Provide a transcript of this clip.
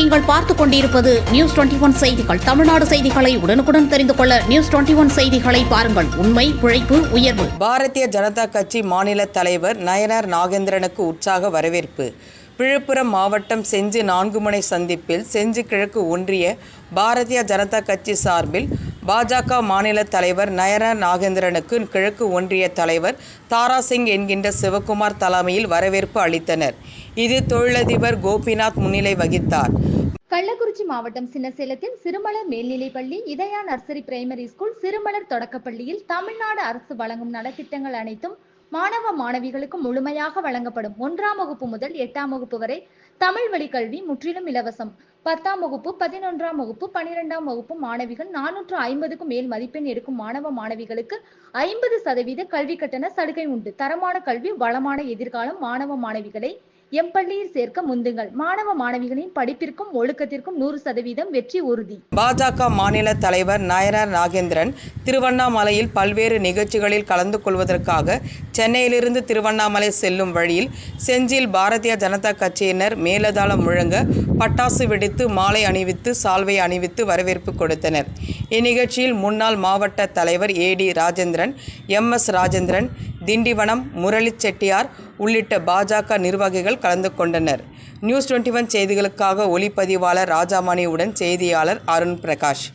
நீங்கள் பார்த்துக் கொண்டிருப்பது நியூஸ் 21 செய்திகள். தமிழ்நாடு செய்திகளை உடனுக்குடன் தெரிந்து கொள்ள நியூஸ் 21 செய்திகளை பாருங்கள். உண்மை, உழைப்பு, உயர்வு. பாரதிய ஜனதா கட்சி மாநில தலைவர் நயனார் நாகேந்திரனுக்கு உற்சாக வரவேற்பு. விழுப்புரம் மாவட்டம் செஞ்சி 4 முனை சந்திப்பில் செஞ்சி கிழக்கு ஒன்றிய பாரதிய ஜனதா கட்சி சார்பில் பாஜக மாநில தலைவர் நயனார் நாகேந்திரனுக்கு கிழக்கு ஒன்றிய தலைவர் தாராசிங் என்கின்ற சிவகுமார் தலைமையில் வரவேற்பு அளித்தனர். இது தொழிலதிபர் கோபிநாத் முன்னிலை வகித்தார். கள்ளக்குறிச்சி மாவட்டம் சின்னசேலத்தில் சிறுமலர் மேல்நிலைப்பள்ளி, இதயா நர்சரி பிரைமரி ஸ்கூல், சிறுமலர் தொடக்கப்பள்ளியில் தமிழ்நாடு அரசு வழங்கும் நலத்திட்டங்கள் அனைத்தும் மாணவ மாணவிகளுக்கு முழுமையாக வழங்கப்படும். 1ஆம் வகுப்பு முதல் 8ஆம் வகுப்பு வரை தமிழ் வழி கல்வி முற்றிலும் இலவசம். 10ஆம் வகுப்பு, 11ஆம் வகுப்பு, 12ஆம் வகுப்பு மாணவிகள் 450க்கும் மேல் மதிப்பெண் எடுக்கும் மாணவ மாணவிகளுக்கு 50% கல்வி கட்டண சலுகை உண்டு. தரமான கல்வி, வளமான எதிர்காலம். மாணவ மாணவிகளை எம்பள்ளியில் சேர்க்க முந்துங்கள். மாணவ மாணவிகளின் படிப்பிற்கும் ஒழுக்கத்திற்கும் 100% வெற்றி உறுதி. பாஜக மாநில தலைவர் நயனார் நாகேந்திரன் திருவண்ணாமலையில் பல்வேறு நிகழ்ச்சிகளில் கலந்து கொள்வதற்காக சென்னையிலிருந்து திருவண்ணாமலை செல்லும் வழியில் செஞ்சியில் பாரதிய ஜனதா கட்சியினர் மேலதாளம் முழங்க பட்டாசு வெடித்து மாலை அணிவித்து சால்வை அணிவித்து வரவேற்பு கொடுத்தனர். இந்நிகழ்ச்சியில் முன்னாள் மாவட்ட தலைவர் AD ராஜேந்திரன், MS ராஜேந்திரன், திண்டிவனம் முரளி செட்டியார் உள்ளிட்ட பாஜக நிர்வாகிகள் கலந்து கொண்டனர். நியூஸ் 21 செய்திகளுக்காக ஒளிப்பதிவாளர் ராஜாமணியுடன் செய்தியாளர் அருண் பிரகாஷ்.